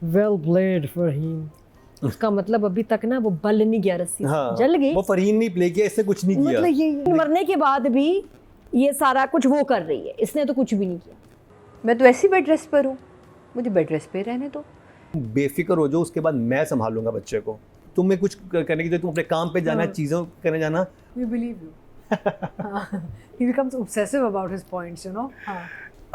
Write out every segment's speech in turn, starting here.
Well played Farheen. उसका मतलब अभी तक ना वो बल नहीं गया रस्सी से। हाँ, जल गई। वो फरहीन नहीं प्ले किया, इससे कुछ नहीं किया। मतलब ये मरने के बाद भी ये सारा कुछ वो कर रही है, इसने तो कुछ भी नहीं किया। मैं तो ऐसी बेड रेस्ट पर हूँ, मुझे बेड रेस्ट पे रहने दो। बेफिक्र हो जाओ, उसके बाद मैं संभालूंगा बच्चे को। तुम्हें कुछ करने की जरूरत, तुम अपने काम पे जाना, चीज़ों करने जाना। We believe you. He becomes obsessive about his points, you know.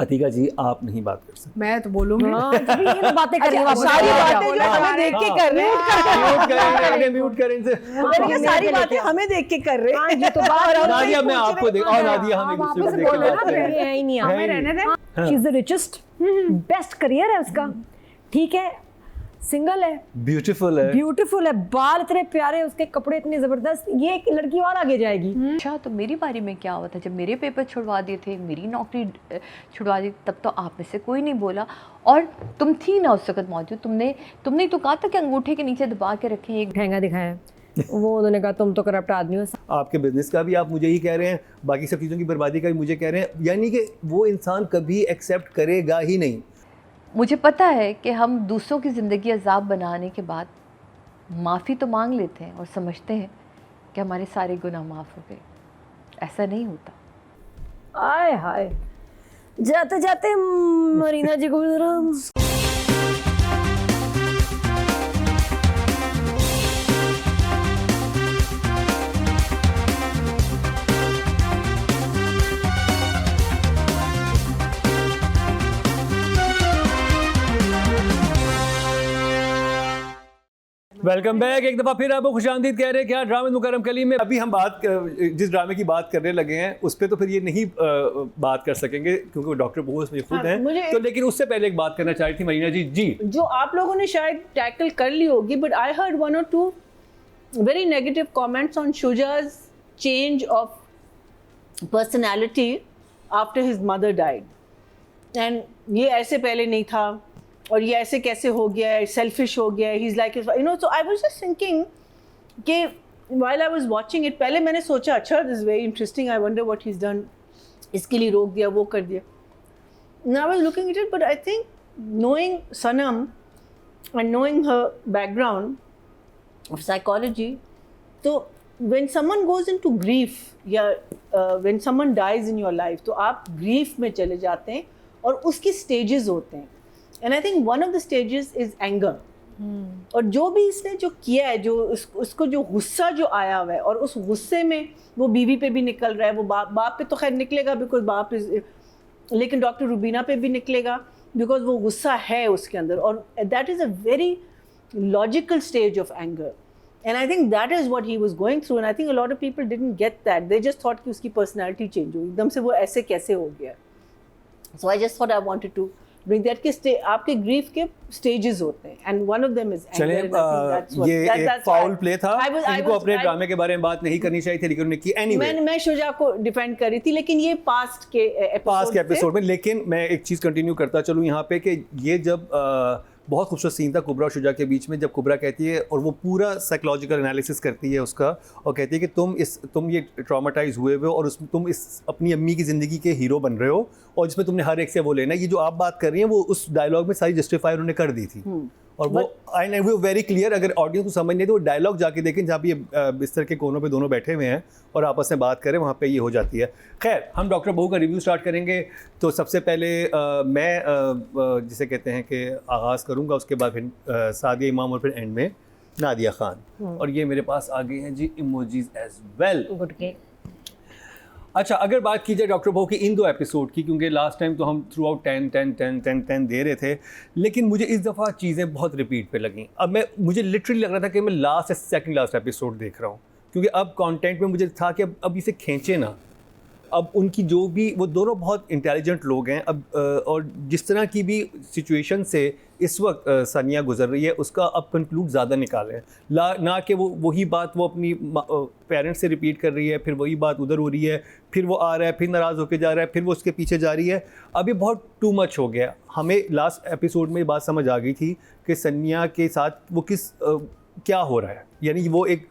Atika जी, आप नहीं बात कर सकते। मैं तो बोलूंगी। हाँ, तभी ये तो बातें कर रही हूँ। सारी बातें जो हमें देख के कर रहे हैं, म्यूट करें इनसे। मैंने कहा सारी बातें हमें देख के कर रहे हैं। ये तो बात नादिया, मैं आपको देख, और नादिया हम एक दूसरे को देख के बात कर रहे हैं। है ही नहीं। हमें रहने दें। She is the richest, best career है उसका, ठीक है, सिंगल है, ब्यूटीफुल है, ब्यूटीफुल है, बाल इतने प्यारे, उसके कपड़े इतने जबरदस्त, ये एक लड़की और आगे जाएगी। अच्छा, तो मेरी बारी में क्या हुआ था? जब मेरे पेपर छुड़वा दिए थे, मेरी नौकरी छुड़वा दी, तब तो आप में से कोई नहीं बोला। और तुम थी ना उस वक्त मौजूद, तुमने तो कहा था कि अंगूठे के नीचे दबा के रखें एक ठेंगा दिखाया, वो उन्होंने कहा तुम तो करप्ट आदमी हो। आपके बिजनेस का भी आप मुझे ही कह रहे हैं, बाकी सब चीज़ों की बर्बादी का भी मुझे कह रहे हैं, यानी कि वो इंसान कभी एक्सेप्ट करेगा ही नहीं। मुझे पता है कि हम दूसरों की ज़िंदगी अजाब बनाने के बाद माफ़ी तो मांग लेते हैं और समझते हैं कि हमारे सारे गुनाह माफ़ हो गए। ऐसा नहीं होता। आय हाय, जाते जाते मरीना जी को जरा वेलकम बैक। एक दफ़ा फिर आपको खुशामदीद कह रहे हैं क्या ड्रामे मुकर्रम कलीम में। अभी हम जिस ड्रामे की बात करने लगे हैं उस पर तो फिर ये नहीं बात कर सकेंगे क्योंकि डॉक्टर बोस में खुद हैं। तो लेकिन उससे पहले एक बात करना चाही थी मरीना जी। जी, जो आप लोगों ने शायद टैकल कर ली होगी, but I heard 1 or 2 very negative comments on Shuja's change of personality after his mother died. And ये ऐसे पहले नहीं था और ये ऐसे कैसे हो गया है, सेल्फिश हो गया है, he's like, you know, so I was just thinking कि while I was watching it, पहले मैंने सोचा अच्छा this is very interesting, I wonder what he's done, इसके लिए रोक दिया, वो कर दिया. And I was looking at it, but I think knowing Sanam and knowing her background of psychology, so when someone goes into grief या when someone dies in your life, तो आप grief में चले जाते हैं और उसकी stages होते हैं. And I think one of the stages is anger. और जो भी इसने जो किया है, जो उसको जो गुस्सा जो आया हुआ है और उस गुस्से में वो बीवी पे भी निकल रहा है, वो बाप पे तो खैर निकलेगा बिकॉज बाप इज, लेकिन डॉक्टर रुबीना पे भी निकलेगा बिकॉज वो गुस्सा है उसके अंदर. और that is a very logical stage of anger. And I think that is what he was going through, and I think a lot of people didn't get that. They just thought कि उसकी personality change हुई, एकदम से वो ऐसे कैसे हो गया. So I just thought I wanted to bring that कि आपके grief के stages होते हैं, and one of them is anger. चलें, and I think that's what, ये एक फाउल प्ले था. इनको अपने ड्रामे के बारे में बात नहीं करनी चाहिए थी लेकिन उन्होंने की. एनीवे, मैं शुजा को डिफेंड कर रही थी, लेकिन ये पास्ट के एपिसोड में. लेकिन मैं एक चीज़ कंटिन्यू करता चलूँ यहाँ पे कि ये जब बहुत खूबसूरत सीन था कुबरा और शुजा के बीच में, जब कुबरा कहती है और वो पूरा साइकोलॉजिकल एनालिसिस करती है उसका और कहती है कि तुम ये ट्रॉमाटाइज हुए हो और तुम इस अपनी अम्मी की ज़िंदगी के हीरो बन रहे हो और जिसमें तुमने हर एक से वो लेना. ये जो आप बात कर रही हैं वो उस डायलॉग में सारी जस्टिफाई उन्होंने कर दी थी. और वो वेरी क्लियर. अगर ऑडियंस को समझ नहीं तो वो डायलॉग जाके देखें जहाँ पे ये बिस्तर के कोनों पे दोनों बैठे हुए हैं और आपस में बात करें, वहाँ पे ये हो जाती है. खैर, हम डॉक्टर बहू का रिव्यू स्टार्ट करेंगे. तो सबसे पहले मैं जिसे कहते हैं कि आगाज़ करूँगा, उसके बाद फिर सादिया इमाम और फिर एंड में नादिया खान. और ये मेरे पास आ गए हैं जी इमोजीज एज वेल. गुड के. अच्छा, अगर बात की जाए डॉक्टर बहू की इन 2 एपिसोड की, क्योंकि लास्ट टाइम तो हम थ्रू आउट 10 दे रहे थे, लेकिन मुझे इस दफ़ा चीज़ें बहुत रिपीट पे लगीं. अब मुझे लिटरली लग रहा था कि मैं लास्ट या सेकंड लास्ट एपिसोड देख रहा हूँ, क्योंकि अब कंटेंट में मुझे था कि अब इसे खींचे ना. अब उनकी जो भी, वो दोनों बहुत इंटेलिजेंट लोग हैं. अब और जिस तरह की भी सिचुएशन से इस वक्त सानिया गुजर रही है उसका अब कंक्लूड ज़्यादा निकाले हैं. ना कि वो वही बात वो अपनी पेरेंट्स से रिपीट कर रही है, फिर वही बात उधर हो रही है, फिर वो आ रहा है, फिर नाराज़ होकर जा रहा है, फिर वो उसके पीछे जा रही है. अब ये बहुत टू मच हो गया. हमें लास्ट एपिसोड में बात समझ आ गई थी कि सानिया के साथ वो क्या हो रहा है. यानी वो एक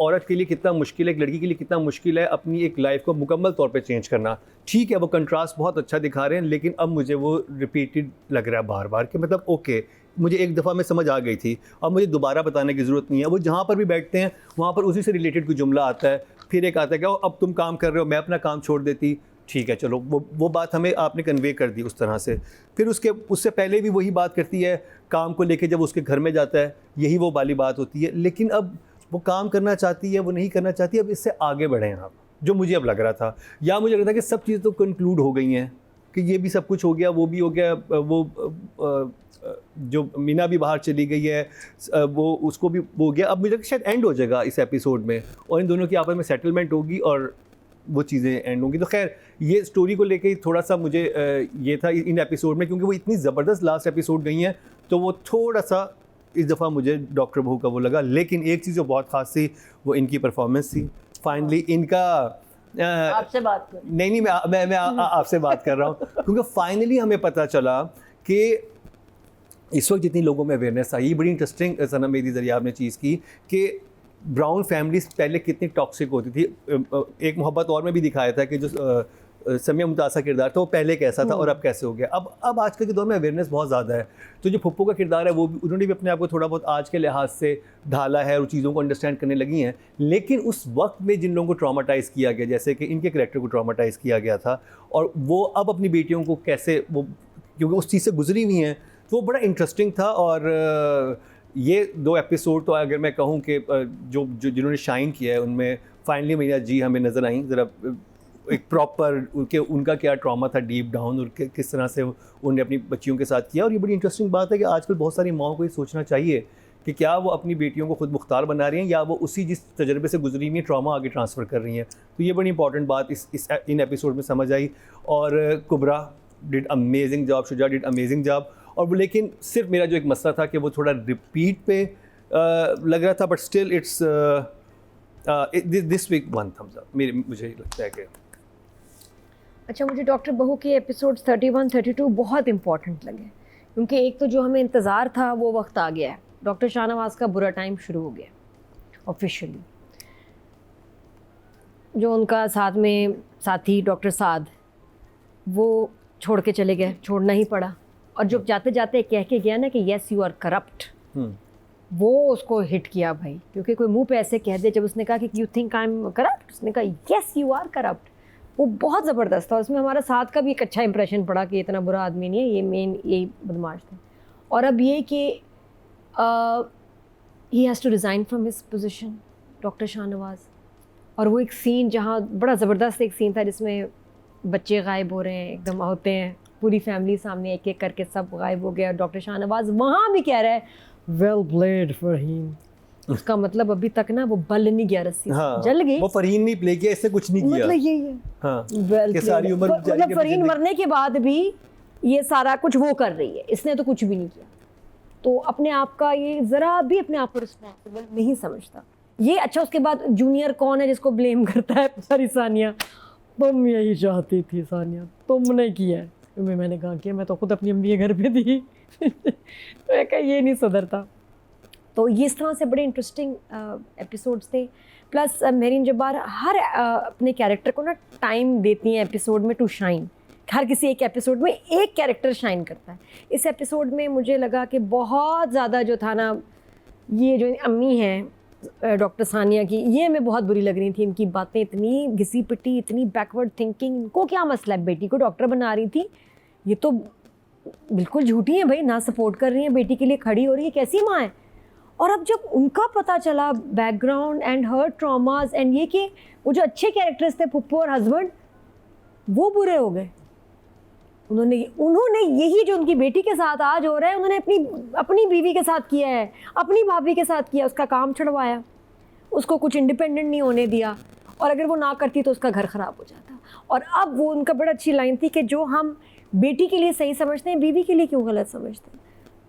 औरत के लिए कितना मुश्किल है, एक लड़की के लिए कितना मुश्किल है अपनी एक लाइफ को मुकम्मल तौर पे चेंज करना. ठीक है, वो कंट्रास्ट बहुत अच्छा दिखा रहे हैं, लेकिन अब मुझे वो रिपीटेड लग रहा है बार बार कि मतलब ओके, मुझे एक दफ़ा में समझ आ गई थी, अब मुझे दोबारा बताने की ज़रूरत नहीं है। वो जहाँ पर भी बैठते हैं वहाँ पर उसी से रिलेटेड कोई जुमला आता है, फिर एक आता है कि अब तुम काम कर रहे हो, मैं अपना काम छोड़ देती, ठीक है चलो, वो बात हमें आपने कन्वे कर दी उस तरह से। फिर उससे पहले भी वही बात करती है काम को लेके, जब उसके घर में जाता है यही वो वाली बात होती है। लेकिन अब वो काम करना चाहती है, वो नहीं करना चाहती, अब इससे आगे बढ़ें आप, जो मुझे अब लग रहा था, या मुझे लग रहा था कि सब चीज़ें तो कंक्लूड हो गई हैं, कि ये भी सब कुछ हो गया, वो भी हो गया, वो जो मीना भी बाहर चली गई है, वो उसको भी हो गया। अब मुझे लगता है शायद एंड हो जाएगा इस एपिसोड में, और इन दोनों की आपस में सेटलमेंट होगी और वो चीज़ें एंड होंगी। तो खैर ये स्टोरी को लेके थोड़ा सा मुझे ये था इन एपिसोड में, क्योंकि वो इतनी ज़बरदस्त लास्ट एपिसोड गई हैं, तो वो थोड़ा सा इस दफ़ा मुझे डॉक्टर बहू का वो लगा। लेकिन एक चीज़ जो बहुत ख़ास थी वो इनकी परफॉर्मेंस थी। फाइनली इनका आपसे बात कर, नहीं मैं आपसे बात कर रहा हूँ, क्योंकि फाइनली हमें पता चला कि इस वक्त जितनी लोगों में अवेयरनेस आई, बड़ी इंटरेस्टिंग सनम मेरी ज़रिए आपने चीज़ की कि ब्राउन फैमिलीज पहले कितनी टॉक्सिक होती थी। एक मोहब्बत और में भी दिखाया था कि जो समिया मुमताज़ किरदार था वो पहले कैसा था और अब कैसे हो गया। अब आजकल के दौर में अवेयरनेस बहुत ज़्यादा है, तो जो फुप्पो का किरदार है वो उन्होंने भी अपने आप को थोड़ा बहुत आज के लिहाज से ढाला है और चीज़ों को अंडरस्टैंड करने लगी हैं। लेकिन उस वक्त में जिन लोगों को ट्रॉमाटाइज़ किया गया, जैसे कि इनके कैरेक्टर को ट्रॉमाटाइज़ किया गया था, और वो अब अपनी बेटियों को कैसे वो, क्योंकि उस चीज़ से गुजरी हुई हैं, तो वो बड़ा इंटरेस्टिंग था। और ये 2 एपिसोड तो अगर मैं कहूँ कि जो जिन्होंने शाइन किया है उनमें फाइनली मीना जी हमें नज़र आई, ज़रा एक प्रॉपर उनका क्या ट्रॉमा था डीप डाउन, और किस तरह से उन्होंने अपनी बच्चियों के साथ किया। और ये बड़ी इंटरेस्टिंग बात है कि आजकल बहुत सारी माओं को ये सोचना चाहिए कि क्या वो अपनी बेटियों को खुद मुख्तार बना रही हैं, या वो उसी जिस तजर्बे से गुजरी हुई ट्रॉमा आगे ट्रांसफ़र कर रही हैं। तो ये बड़ी इंपॉर्टेंट बात इन एपिसोड में समझ आई। और Kubra did amazing job, Shuja did amazing job. और वो, लेकिन सिर्फ मेरा जो एक मसला था कि वो थोड़ा रिपीट पे लग रहा था, but still it's this week 1 thumbs up मुझे लगता है कि। अच्छा, मुझे डॉक्टर बहू के एपिसोड्स 31, 32 बहुत इंपॉर्टेंट लगे, क्योंकि एक तो जो हमें इंतज़ार था वो वक्त आ गया है। डॉक्टर शाहनवाज का बुरा टाइम शुरू हो गया ऑफिशियली। जो उनका साथ में साथी डॉक्टर साद, वो छोड़ के चले गए, छोड़ना ही पड़ा। और जब जाते जाते कह के गया ना कि येस यू आर करप्ट, वो उसको हिट किया भाई, क्योंकि कोई मुंह पे ऐसे कह दे। जब उसने कहा कि you think I am corrupt, उसने कहा येस यू आर करप्ट, वो बहुत ज़बरदस्त था। और उसमें हमारा साथ का भी एक अच्छा इंप्रेशन पड़ा कि इतना बुरा आदमी नहीं है, ये मेन यही बदमाश था। और अब ये कि he has to resign from his position, doctor Shahnawaz. और वो एक सीन जहाँ बड़ा ज़बरदस्त एक सीन था जिसमें बच्चे गायब हो रहे हैं, एकदम होते हैं पूरी फैमिली सामने, एक एक करके सब गायब हो गया। डॉक्टर शाहनवाज वहाँ भी कह रहा है वेल प्लेड फरहीन, उसका मतलब अभी तक ना वो बल नहीं गया रस्सी, हाँ, जल गई। वो फरहीन नहीं प्ले किया, इससे कुछ नहीं किया, मतलब यही है। हाँ, well कि सारी उम्र मतलब फरहीन मरने के बाद भी ये सारा कुछ वो कर रही है, इसने तो कुछ भी नहीं किया। तो अपने आप का ये ज़रा भी अपने आप को रिस्पॉन्सिबल नहीं समझता ये। अच्छा, उसके बाद जूनियर कौन है जिसको ब्लेम करता है? सारी सानिया, तुम यही चाहती थी सानिया, तुमने किया है। मैंने कहा कि मैं तो खुद अपनी अम्मी के घर पे थी। तो मैं कहा ये नहीं सुधरता। तो ये इस तरह से बड़े इंटरेस्टिंग एपिसोड्स थे। प्लस मेहरीन जब्बार हर अपने कैरेक्टर को ना टाइम देती हैं एपिसोड में टू शाइन। हर किसी एक एपिसोड में एक कैरेक्टर शाइन करता है। इस एपिसोड में मुझे लगा कि बहुत ज़्यादा जो था ना, ये जो अम्मी हैं डॉक्टर सानिया की, ये हमें बहुत बुरी लग रही थी। इनकी बातें इतनी घिसी पिटी, इतनी बैकवर्ड थिंकिंग। इनको क्या मसला है? बेटी को डॉक्टर बना रही थी, ये तो बिल्कुल झूठी है भाई, ना सपोर्ट कर रही है, बेटी के लिए खड़ी हो रही है, कैसी माँ है। और अब जब उनका पता चला background and her traumas and ये कि वो जो अच्छे कैरेक्टर्स थे पुप्पो और हस्बैंड, वो बुरे हो गए। उन्होंने यही जो उनकी बेटी के साथ आज हो रहा है, उन्होंने अपनी बीवी के साथ किया है, अपनी भाभी के साथ किया, उसका काम छुड़वाया, उसको कुछ इंडिपेंडेंट नहीं होने दिया। और अगर वो ना करती तो उसका घर ख़राब हो जाता। और अब वो उनका बड़ा अच्छी लाइन थी कि जो हम बेटी के लिए सही समझते हैं, बीवी के लिए क्यों गलत समझते हैं।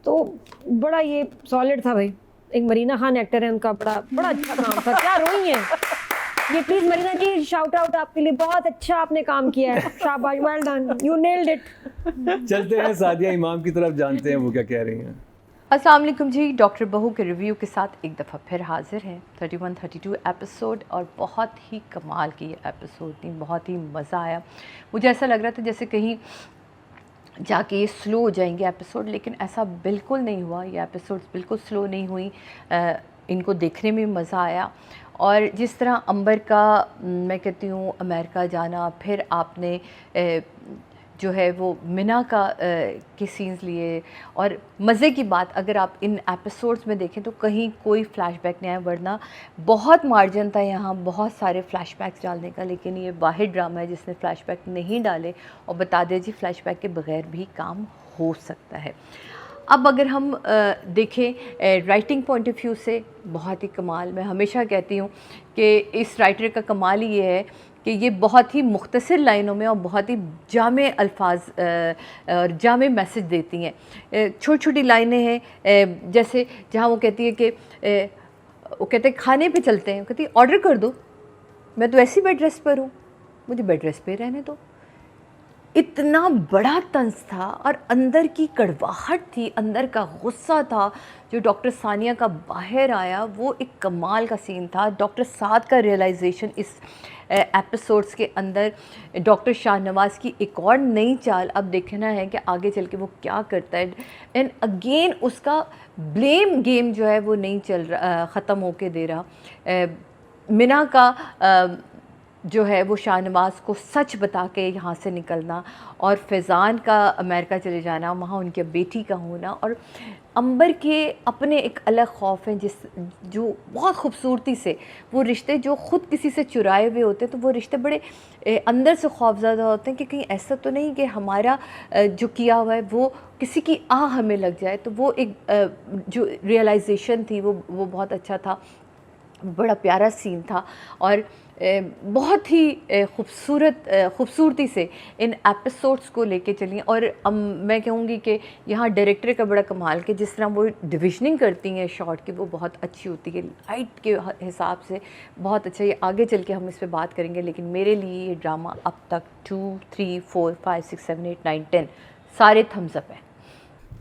तो बड़ा ये सॉलिड था भाई। एक मरीना खान एक्टर है, उनका बड़ा अच्छा काम था। क्या रोई हैं ये, please Marina ji, shout out आपके लिए, बहुत अच्छा आपने काम किया है, शाबाश, well done, you nailed it. चलते हैं सादिया इमाम की तरफ, जानते हैं वो क्या कह रही हैं। अस्सलाम वालेकुम जी, डॉक्टर बहू के रिव्यू के साथ एक दफ़ा फिर हाजिर हैं। 31, 32 एपिसोड, और बहुत ही कमाल की ये एपिसोड थी, बहुत ही मज़ा आया। मुझे ऐसा लग रहा था जैसे कहीं जाके ये स्लो हो जाएंगे एपिसोड, लेकिन ऐसा बिल्कुल नहीं हुआ। ये एपिसोड्स बिल्कुल स्लो नहीं हुई, इनको देखने में मज़ा आया। और जिस तरह अंबर का मैं कहती हूँ अमेरिका जाना, फिर आपने जो है वो मिना का के सीन्स लिए, और मज़े की बात अगर आप इन एपिसोड्स में देखें तो कहीं कोई फ्लैशबैक नहीं आया, वरना बहुत मार्जिन था यहाँ बहुत सारे फ्लैशबैक्स डालने का। लेकिन ये वाहिद ड्रामा है जिसने फ्लैशबैक नहीं डाले, और बता दें जी फ्लैशबैक के बगैर भी काम हो सकता है। अब अगर हम देखें राइटिंग पॉइंट ऑफ व्यू से, बहुत ही कमाल। मैं हमेशा कहती हूँ कि इस राइटर का कमाल ही ये है कि ये बहुत ही मुख्तसर लाइनों में और बहुत ही जामे अल्फाज और जामे मैसेज देती हैं। छोटी छोटी लाइनें हैं, जैसे जहाँ वो कहती है कि वो कहते हैं खाने पे चलते हैं, कहती है ऑर्डर कर दो, मैं तो ऐसी बेड रेस्ट पर हूँ, मुझे बेड रेस्ट पे रहने दो। इतना बड़ा तंज था और अंदर की कड़वाहट थी, अंदर का गुस्सा था जो डॉक्टर सानिया का बाहर आया, वो एक कमाल का सीन था। डॉक्टर साद का रियलाइजेशन इस एपिसोड्स के अंदर, डॉक्टर शाहनवाज़ की एक और नई चाल, अब देखना है कि आगे चल के वो क्या करता है। एंड अगेन उसका ब्लेम गेम जो है वो नहीं चल रहा, ख़त्म होके दे रहा। मिना का जो है वो शाहनवाज़ को सच बता के यहाँ से निकलना, और फैज़ान का अमेरिका चले जाना, वहाँ उनके बेटी का होना, और अंबर के अपने एक अलग खौफ हैं जो बहुत खूबसूरती से वो रिश्ते जो ख़ुद किसी से चुराए हुए होते हैं, तो वो रिश्ते बड़े अंदर से खौफज़दा होते हैं कि कहीं ऐसा तो नहीं कि हमारा जो किया हुआ है वो किसी की आह हमें लग जाए। तो वो एक जो रियलाइजेशन थी वो बहुत अच्छा था, बड़ा प्यारा सीन था, और बहुत ही खूबसूरती से इन एपिसोड्स को लेके चली। और मैं कहूँगी कि यहाँ डायरेक्टर का बड़ा कमाल कि जिस तरह वो डिविजनिंग करती हैं शॉट की, वो बहुत अच्छी होती है लाइट के हिसाब से, बहुत अच्छा। ये आगे चल के हम इस पर बात करेंगे, लेकिन मेरे लिए ये ड्रामा अब तक 2, 3, 4, 5, 6, 7, 8, 9, 10 सारे थम्स अप हैं।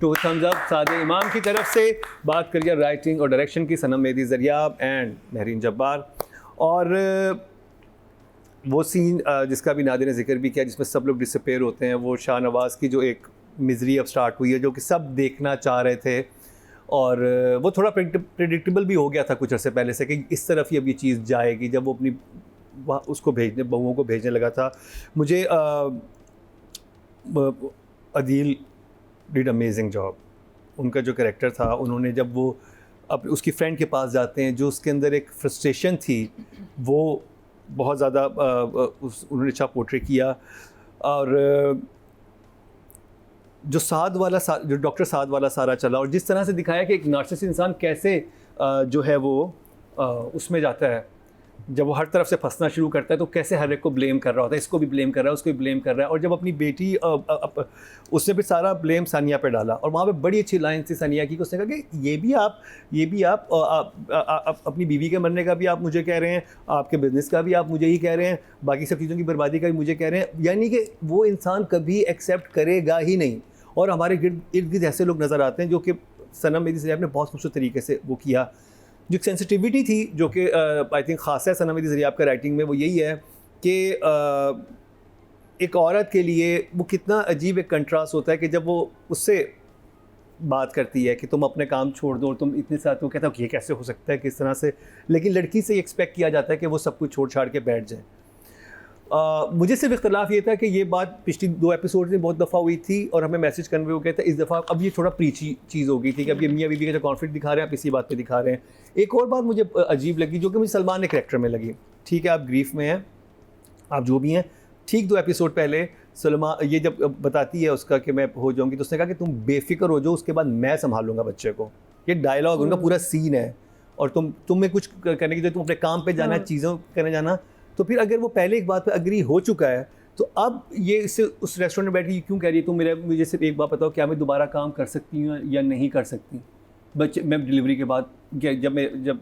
तो थम्स अप सादे इमाम की तरफ से। बात करिए राइटिंग और डायरेक्शन की, सनम मेहदी ज़रियाब एंड महरीन जब्बार। और वो सीन जिसका भी नादिर ने जिक्र भी किया, जिसमें सब लोग डिसअपेयर होते हैं, वो शाहनवाज़ की जो एक मिज़री अब स्टार्ट हुई है जो कि सब देखना चाह रहे थे, और वो थोड़ा प्रेडिक्टेबल भी हो गया था कुछ अर्से पहले से कि इस तरफ ही अब ये चीज़ जाएगी। जब वो अपनी उसको भेजने, बहुओं को भेजने लगा था, मुझे अदील डिड अमेजिंग जॉब। उनका जो कैरेक्टर था, उन्होंने जब वो अब उसकी फ्रेंड के पास जाते हैं, जो उसके अंदर एक फ्रस्ट्रेशन थी, वो बहुत ज़्यादा उन्होंने अच्छा पोर्ट्रे किया। और जो जो डॉक्टर साद वाला सारा चला, और जिस तरह से दिखाया कि एक नार्सिसिस्ट इंसान कैसे जो है वो उसमें जाता है, जब वो हर तरफ से फंसना शुरू करता है तो कैसे हर एक को ब्लेम कर रहा होता है, इसको भी ब्लेम कर रहा है, उसको भी ब्लेम कर रहा है। और जब अपनी बेटी उसने भी सारा ब्लेम सानिया पे डाला, और वहाँ पे बड़ी अच्छी लाइन थी सानिया की, उसने कहा कि ये भी आप अपनी बीवी के मरने का भी आप मुझे कह रहे हैं, आपके बिज़नेस का भी आप मुझे ही कह रहे हैं, बाकी सब चीज़ों की बर्बादी का भी मुझे कह रहे हैं। यानी कि वो इंसान कभी एक्सेप्ट करेगा ही नहीं। और हमारे इर्द गिर्द ऐसे लोग नज़र आते हैं जो कि सनम मेहदी ज़रियाब ने बहुत खूबसूरत तरीके से वो किया। जो सेंसिटिविटी थी जो कि आई थिंक ख़ास है सनम मेहदी ज़रियाब का राइटिंग में, वो यही है कि एक औरत के लिए वो कितना अजीब एक कंट्रास्ट होता है कि जब वो उससे बात करती है कि तुम अपने काम छोड़ दो और तुम इतने साथ, तो कहता है कि ये कैसे हो सकता है, किस तरह से, लेकिन लड़की से एक्सपेक्ट किया जाता है कि वो सब कुछ छोड़ छाड़ के बैठ जाए। मुझे सिर्फ इख्तलाफ ये था कि ये बात पिछली 2 एपिसोड में बहुत दफ़ा हुई थी और हमें मैसेज कन्वे हो गया था। इस दफ़ा अब ये थोड़ा प्रीची चीज़ हो गई थी कि अब ये मियाँ बीवी का जो कॉन्फ्लिक्ट दिखा रहे हैं आप इसी बात पे दिखा रहे हैं। एक और बात मुझे अजीब लगी जो कि मुझे सलमान के करैक्टर में लगी। ठीक है, आप ग्रीफ में हैं, आप जो भी हैं, ठीक 2 एपिसोड पहले सलमान ये जब बताती है उसका कि मैं हो जाऊँगी, तो उसने कहा कि तुम बेफिक्र हो जाओ, उसके बाद मैं संभालूँगा बच्चे को। ये डायलॉग उनका पूरा सीन है, और तुम्हें कुछ करने की, तुम अपने काम पे जाना है, चीज़ों करने जाना। तो फिर अगर वो पहले एक बात पे अग्री हो चुका है, तो अब ये इससे उस रेस्टोरेंट में बैठ के क्यों कह रही है तुम मुझे सिर्फ एक बात बताओ, क्या मैं दोबारा काम कर सकती हूँ या नहीं कर सकती? बच्चे मैं डिलीवरी के बाद जब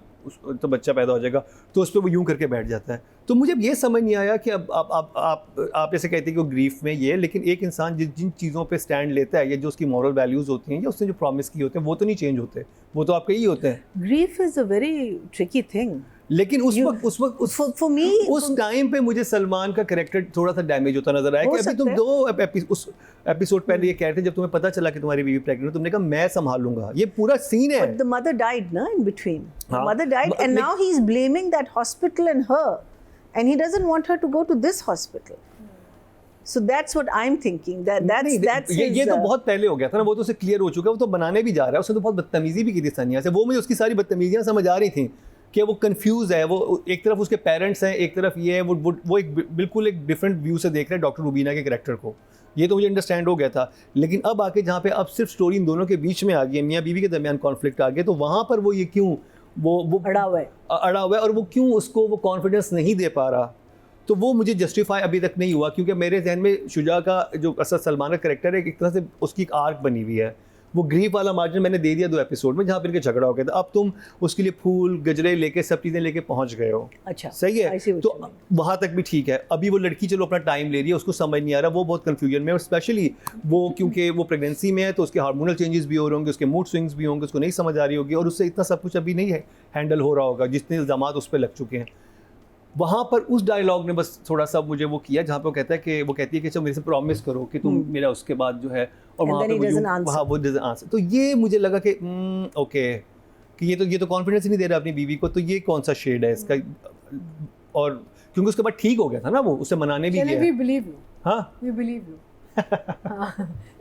तो बच्चा पैदा हो जाएगा, तो उस पर वो यूं करके बैठ जाता है। तो मुझे ये समझ नहीं आया कि अब आप जैसे कहते हैं कि वो ग्रीफ में ये, लेकिन एक इंसान जिन चीज़ों पे स्टैंड लेता है, या जो उसकी मॉरल वैल्यूज़ होती हैं या उसने जो प्रॉमिस किए होते हैं, वो तो नहीं चेंज होते, वो तो आपके ही होते हैं। Grief is a very tricky thing. लेकिन उस वक्त For me, उस टाइम पे मुझे सलमान का कैरेक्टर थोड़ा सा डैमेज होता नजर आया कि अभी तुम 2 एपिसोड पहले ये कह रहे थे जब तुम्हें पता चला कि तुम्हारी बीवी प्रेग्नेंट है तुमने कहा मैं संभालूंगा, ये पूरा सीन है। But the mother died, no, in between. The हाँ, mother died, but and like- now he's blaming that hospital and her, and he doesn't want her to go to this hospital. So that's what I'm thinking. That's ये his, तो बहुत पहले हो गया था ना, वो तो उसे क्लियर हो चुका है, वो तो बनाने भी जा रहा है। उसने तो बहुत बदतमीजी भी की थी सनिया से, वो मुझे उसकी सारी बदतमीजियां समझ आ रही थी कि वो कंफ्यूज है, वो एक तरफ उसके पेरेंट्स हैं, एक तरफ ये है, वो एक बिल्कुल एक डिफरेंट व्यू से देख रहे हैं डॉक्टर रुबीना के कैरेक्टर को। ये तो मुझे अंडरस्टैंड हो गया था, लेकिन अब आके जहाँ पे अब सिर्फ स्टोरी इन दोनों के बीच में आ गई है, मियाँ बीवी के दरमियान कॉन्फ्लिक्ट आ गया, तो वहाँ पर वो ये क्यों वो अड़ा हुआ है। अड़ा हुआ है, और वो क्यों उसको वो कॉन्फिडेंस नहीं दे पा रहा, तो वो मुझे जस्टिफाई अभी तक नहीं हुआ। क्योंकि मेरे जहन में शुजा का जो असद सलमान का कैरेक्टर है, एक तरह से उसकी एक आर्क बनी हुई है। वो ग्रीफ वाला मार्जिन मैंने दे दिया 2 एपिसोड में जहाँ पर इनके झगड़ा हो गया था, अब तुम उसके लिए फूल गजरे लेके सब चीज़ें लेके पहुँच गए हो। अच्छा, सही I see है, what तो you mean. वहाँ तक भी ठीक है। अभी वो लड़की चलो अपना टाइम ले रही है, उसको समझ नहीं आ रहा, वो बहुत कन्फ्यूजन में, और स्पेशली वो क्योंकि वो प्रेगनेंसी में है तो उसके हार्मोनल चेंजेस भी हो रहे होंगे, उसके मूड स्विंग्स भी होंगे, उसको नहीं समझ आ रही होगी, और उससे इतना सब कुछ अभी नहीं है हैंडल हो रहा होगा जितने इल्ज़ामात उस पर लग चुके हैं। वहाँ पर उस डायलॉग ने बस थोड़ा सा मुझे वो किया जहाँ पे वो कहता है कि वो कहती है कि चलो मेरे से प्रॉमिस करो कि तुम मेरा उसके बाद जो है, और And वहाँ then पे he वो doesn't answer. वहाँ वो doesn't answer। तो ये मुझे लगा कि ओके, कि ये तो कॉन्फिडेंस ही नहीं दे रहा अपनी बीवी को, तो ये कौन सा शेड है इसका। और क्योंकि उसके बाद ठीक हो गया था ना, वो उसे मनाने भी Chale, गया we है। believe you. हाँ We believe you.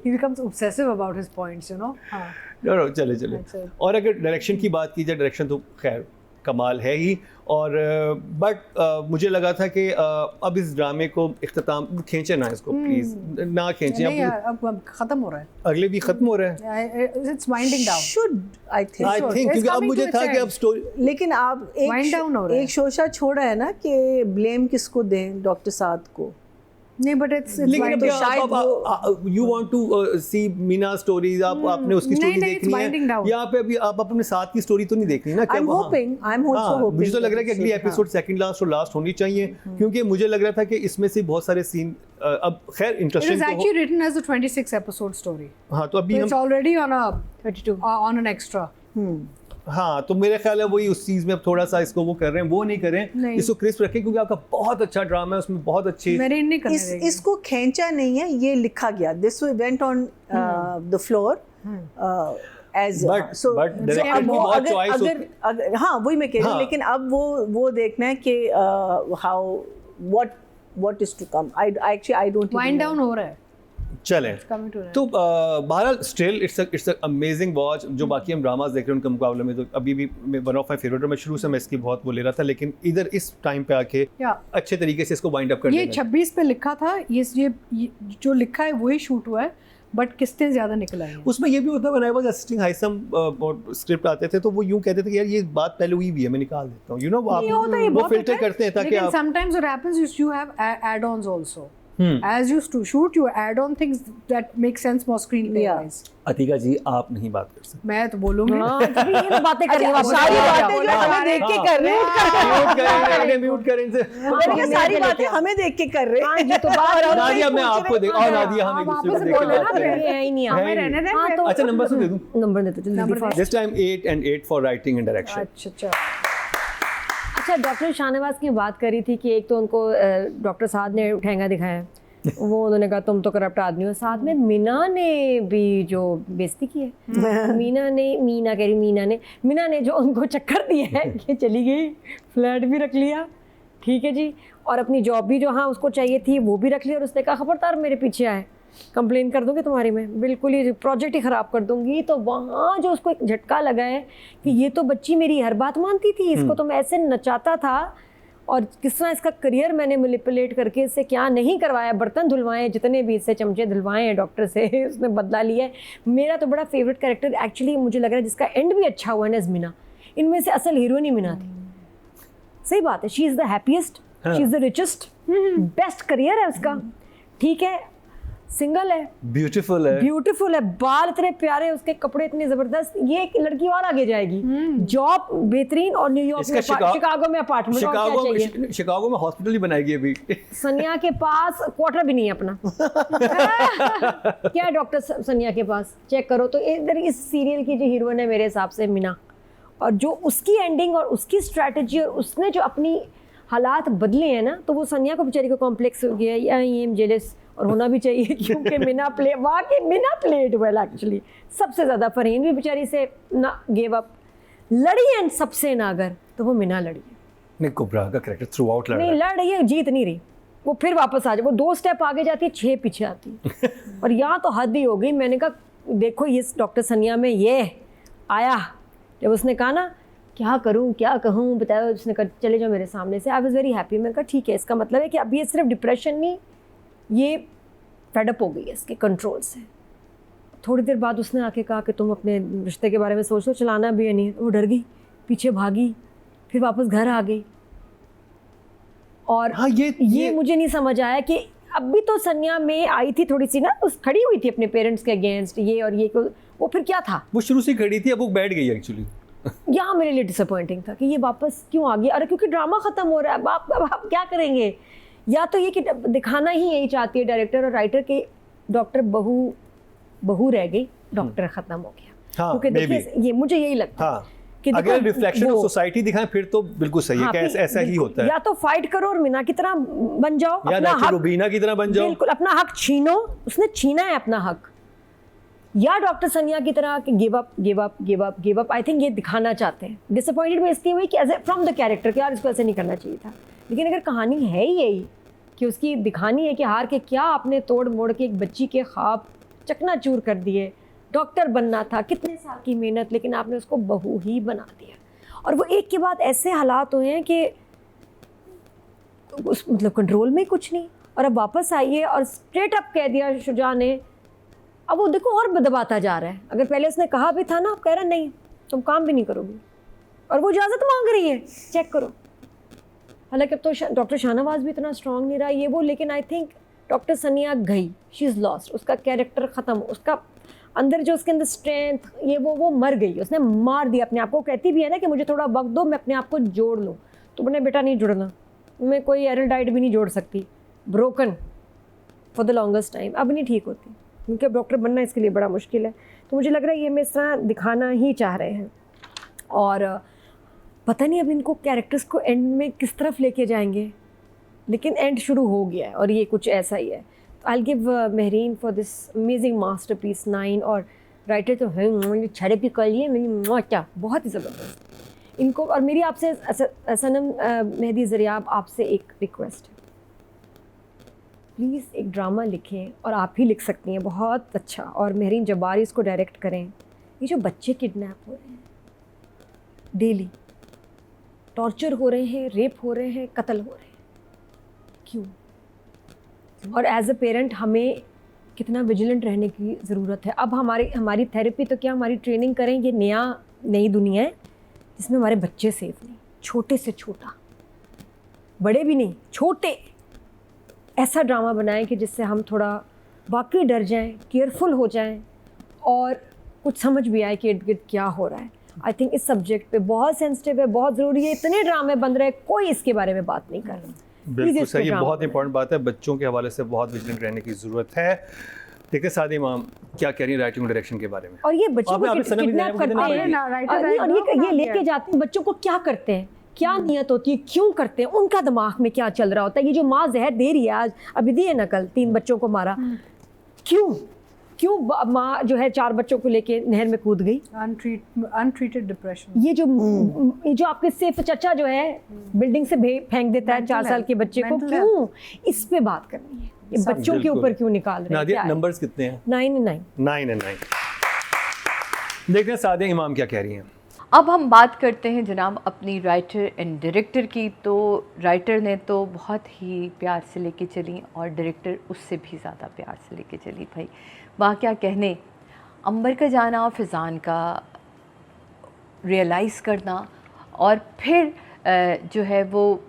He becomes obsessive about his points, you know. हाँ. चलो चले चले। That's it. और अगर डायरेक्शन की बात की जाए, डायरेक्शन तो खैर कमाल है ही, और बट मुझे लगा था कि अब इस ड्रामे को इख्तिताम खींचे ना, इसको प्लीज ना खींचे, नहीं यार, अब अब खत्म हो रहा है. अगले भी खत्म हो रहा है। It's winding down. Should, I think. I sure. Think It's क्योंकि अब coming मुझे to a था कि end. अब स्टोरी, लेकिन आप Wind down हो रहा है. एक शोशा छोड़ा है ना कि ब्लेम किसको दें, डॉक्टर साद को। नहीं, but it's लेकिन winding अब तो down. शायद you want to see Meena stories, आपने उसकी नहीं, स्टोरी नहीं, it's देखनी winding है, down. यहाँ पे अभी आप अपने साथ की स्टोरी तो नहीं देखनी ना। क्या I'm वहाँ- hoping, I'm also हाँ, hoping मुझे तो लग रहा है कि that अगली it should, episode second last और लास्ट होनी चाहिए, क्योंकि मुझे लग रहा था कि इसमें से बहुत सारे सीन अब खैर It इंटरेस्टिंग is तो actually written as a 26 episode story. हाँ, तो अभी It's हम already on a 32 on an extra. हाँ, तो मेरे ख्याल है वही उस चीज़ में अब थोड़ा सा इसको वो कर रहे हैं, वो नहीं करें, नहीं। इसको क्रिस्प रखें, क्योंकि आपका बहुत अच्छा ड्रामा है, उसमें बहुत अच्छी मेरे नहीं करने देगी. इसको खींचा नहीं है, ये लिखा गया। This went on the floor as But- so but director की बहुत choice अगर हाँ, वही मैं कह रही हूँ, हाँ। लेकिन अब वो देखना है कि how what is to come. I don't even Wind know. down हो रहा है. चले। Coming to an end. तो बहरहाल स्टिल इट्स अमेजिंग वॉच। जो बाकी हम ड्रामास देख रहे हैं उनके मुकाबले में तो अभी भी वन ऑफ माई फेवरेट है। मैं शुरू से मैं इसकी बहुत वो ले रहा था, लेकिन इधर इस टाइम पे आके Yeah. अच्छे तरीके से इसको वाइंड अप कर ये देना। 26 पे लिखा था, ये जो लिखा है वही शूट हुआ है, बट किस्तें ज्यादा निकल आई हैं. उसमें ये भी होता है, व्हेन आई वाज असिस्टिंग हाइसम और स्क्रिप्ट आते थे तो वो यूं कहते थे कि यार ये बात पहले हुई भी है, मैं निकाल देता हूँ, यू नो, नहीं होता, ये वो बहुत फिल्टर होता है. करते हैं ताकि लेकिन आप sometimes what happens is you have add-ons also. As you to shoot, you add on things that make sense more screenplay Yeah. wise. Atika जी आप नहीं बात कर सकते। मैं तो बोलूंगी. हाँ, तभी ये तो बातें कर रही अच्छा, हूँ। सारी आप बातें जो हाँ, हमें देख के हाँ। कर रहे हैं, म्यूट करें इनसे। मैंने कहा सारी बातें हमें देख के कर रहे हैं। ये तो बात है। नादिया मैं आपको देख, और नादिया हम एक आप दूसरे को वापस देख के बोलो ना, बात करें। ये है ही नहीं है आप। ही नहीं। रहने दें हाँ, फिर. तो अच्छा नंबर से दे दूं। नंबर देते जल्दी number fast। This time 8 and 8 for writing and direction. अच्छा. अच्छा, डॉक्टर शाहनवाज की बात करी थी कि एक तो उनको डॉक्टर साद ने ठेंगा दिखाया, वो उन्होंने कहा तुम तो करप्ट आदमी हो। साथ में मीना ने भी जो बेइज्जती की है, मीना ने जो उनको चक्कर दिया है कि चली गई, फ्लैट भी रख लिया, ठीक है जी, और अपनी जॉब भी जो हाँ उसको चाहिए थी वो भी रख लिया, और उसने कहा खबरदार मेरे पीछे आए, कंप्लेन कर दूंगी तुम्हारी, मैं बिल्कुल ही प्रोजेक्ट ही ख़राब कर दूंगी। तो वहाँ जो उसको एक झटका लगा है कि ये तो बच्ची मेरी हर बात मानती थी, इसको तो मैं ऐसे नचाता था, और किस तरह इसका करियर मैंने मैनिपुलेट करके इससे क्या नहीं करवाया, बर्तन धुलवाए, जितने भी इससे चमचे धुलवाए हैं डॉक्टर से, उसने बदला लिया है। मेरा तो बड़ा फेवरेट कैरेक्टर एक्चुअली मुझे लग रहा है जिसका एंड भी अच्छा हुआ है, मीना। इनमें से असल हीरोइन ही मीना थी। सही बात है, she is the happiest, she is the richest, best career है उसका, ठीक है, सिंगल है, ब्यूटीफुल है, ब्यूटीफुल है, बाल इतने प्यारे, उसके कपड़े इतने जबरदस्त, ये एक लड़की और आगे जाएगी, जॉब बेहतरीन, और न्यूयॉर्क में शिकागो में अपार्टमेंट, शिकागो में हॉस्पिटल ही बनाएगी अभी। सनिया के पास क्वार्टर भी नहीं है अपना। क्या है डॉक्टर सनिया के पास, चेक करो। तो इधर इस सीरियल की जो हीरोइन है मेरे हिसाब से मीना, और जो उसकी एंडिंग और उसकी स्ट्रैटेजी और उसने जो अपनी हालात बदले हैं ना, तो वो सनिया को बेचारी को कॉम्प्लेक्स हो गया, या आई एम जेलस, और होना भी चाहिए क्योंकि मीना प्लेड वेल एक्चुअली। सबसे ज़्यादा फरहीन भी बेचारी से ना गिव अप लड़ी एंड सबसे नागर तो वो मीना लड़ी है। नहीं, कुबरा का कैरेक्टर थ्रू आउट लड़ नहीं रहा है। लड़ रही है, जीत नहीं रही, वो फिर वापस आ जाए, वो 2 स्टेप आगे जाती है 6 पीछे आती है। और यहाँ तो हद ही हो गई। मैंने कहा देखो ये डॉक्टर सनिया में ये आया, जब उसने कहा ना क्या करूं क्या कहूं बताओ, उसने कहा चले जाओ मेरे सामने से, आई वाज वेरी हैप्पी। मैंने कहा ठीक है, इसका मतलब है कि अब ये सिर्फ डिप्रेशन नहीं, ये फेडअप हो गई है इसके कंट्रोल से। थोड़ी देर बाद उसने आके कहा कि तुम अपने रिश्ते के बारे में सोच लो, चलाना भी है नहीं। वो डर गई, पीछे भागी, फिर वापस घर आ गई। और हाँ, ये मुझे नहीं समझ आया कि अभी तो सनिया में आई थी थोड़ी सी ना, उस खड़ी हुई थी अपने पेरेंट्स के अगेंस्ट ये और ये, वो फिर क्या था, वो शुरू से खड़ी थी, अब वो बैठ गई एक्चुअली। यहाँ मेरे लिए डिसअपॉइंटिंग था कि ये वापस क्यों आ गई। अरे क्योंकि ड्रामा ख़त्म हो रहा है, अब आप क्या करेंगे। या तो ये कि दिखाना ही यही चाहती है डायरेक्टर और राइटर के डॉक्टर बहू रह गई, डॉक्टर ख़त्म हो गया। हाँ, क्योंकि देखिए ये मुझे यही लगता है हाँ, कि अगर देखो, रिफ्लेक्शन ऑफ वो- सोसाइटी दिखाएं फिर तो बिल्कुल सही है हाँ, कि ऐसा ही बिल्कुल, होता है। या तो फाइट करो और मीना की तरह बन जाओ, या अपना नाचो हक रुबीना की तरह बन जाओ। बिल्कुल अपना हक छीनो, उसने छीना है अपना हक। या डॉक्टर सनिया की तरह कि give up give up give up give up. I think ये दिखाना चाहते हैं। डिसअपॉइंटेड मैं इसलिए हुई कि as a from the character कि यार इसको ऐसे नहीं करना चाहिए था। लेकिन अगर कहानी है ही यही कि उसकी दिखानी है कि हार के क्या आपने तोड़ मोड़ के एक बच्ची के ख्वाब चकनाचूर कर दिए, डॉक्टर बनना था, कितने साल की मेहनत, लेकिन आपने उसको बहू ही बना दिया। और वो एक के बाद ऐसे हालात हुए हैं कि उस मतलब कंट्रोल में कुछ नहीं, और अब वापस आई है और स्ट्रेट अप कह दिया शुजा ने। अब वो देखो और दबाता जा रहा है। अगर पहले उसने कहा भी था ना, अब कह रहा नहीं तुम काम भी नहीं करोगी, और वो इजाज़त मांग रही है, चेक करो। हालांकि अब तो डॉक्टर शाहनवाज भी इतना स्ट्रांग नहीं रहा ये वो, लेकिन आई थिंक डॉक्टर सनिया गई, शी इज़ लॉस्ट, उसका कैरेक्टर ख़त्म, उसका अंदर जो उसके अंदर स्ट्रेंथ ये वो मर गई, उसने मार दिया अपने आप को। कहती भी है ना कि मुझे थोड़ा वक्त दो, मैं अपने आप को जोड़ लूँ। तुमने बेटा नहीं जुड़ना, मैं कोई एरल डाइट भी नहीं जोड़ सकती, broken for the longest time, अब नहीं ठीक होती, क्योंकि अब डॉक्टर बनना इसके लिए बड़ा मुश्किल है। तो मुझे लग रहा है ये मैं इस तरह दिखाना ही चाह रहे हैं। और पता नहीं अब इनको कैरेक्टर्स को एंड में किस तरफ लेके जाएंगे, लेकिन एंड शुरू हो गया है और ये कुछ ऐसा ही है। I give Mehreen for this amazing masterpiece 9। और राइटर तो है, छड़े भी कर लिए मेरी क्या, बहुत ही ज़बरदस्त इनको। और मेरी आपसे सनम मेहदी ज़रियाब आपसे एक रिक्वेस्ट है, प्लीज़ एक ड्रामा लिखें, और आप ही लिख सकती हैं बहुत अच्छा, और मेहरीन जब्बारी इसको डायरेक्ट करें। ये जो बच्चे किडनैप हो रहे हैं, डेली टॉर्चर हो रहे हैं, रेप हो रहे हैं, कत्ल हो रहे हैं, क्यों? और एज अ पेरेंट हमें कितना विजिलेंट रहने की ज़रूरत है। अब हमारी थेरेपी तो क्या, हमारी ट्रेनिंग करें, ये नई दुनिया है जिसमें हमारे बच्चे सेफ नहीं, छोटे से छोटा, बड़े भी नहीं, छोटे। ऐसा ड्रामा बनाएं कि जिससे हम थोड़ा वाकई डर जाएं, केयरफुल हो जाएं, और कुछ समझ भी आए कि इर्द गिर्द क्या हो रहा है। आई थिंक इस सब्जेक्ट पे बहुत सेंसिटिव है, बहुत ज़रूरी है। इतने ड्रामे बन रहे हैं, कोई इसके बारे में बात नहीं कर रहा। बिल्कुल सही, ये बहुत इंपॉर्टेंट बात है। बच्चों के हवाले से बहुत विजिलेंट रहने की ज़रूरत है। देखते सादी इमाम क्या कह रही है राइटिंग डायरेक्शन के बारे में। और ये बच्चों आपने को आपने सनम किडनैप इज़राइल को करते कितना हैं, पढ़ी? और ये लेके जाते हैं बच्चों को, क्या करते हैं, क्या नीयत होती है, क्यों करते हैं, उनका दिमाग में क्या चल रहा होता है। ये जो माँ जहर दे रही है, आज अभी दी है ना, कल 3 बच्चों को मारा, क्यों माँ जो है 4 बच्चों को लेके नहर में कूद गई। Untreated depression. ये जो आपके सिर्फ चचा जो है बिल्डिंग से फेंक देता है 4 साल के बच्चे को, क्यों? इस पे बात करनी है, ये बच्चों के बिल्कुल। ऊपर क्यों निकाल रहे हैं। नादिया, क्या है? नंबर्स कितने हैं? 9 9 देखते हैं सादिया इमाम क्या कह रही हैं। अब हम बात करते हैं जनाब अपनी राइटर एंड डायरेक्टर की। तो राइटर ने तो बहुत ही प्यार से लेके चली, और डायरेक्टर उससे भी ज़्यादा प्यार से लेके चली। भाई वहाँ क्या कहने, अंबर का जाना, फिज़ान का रियलाइज़ करना, और फिर जो है वो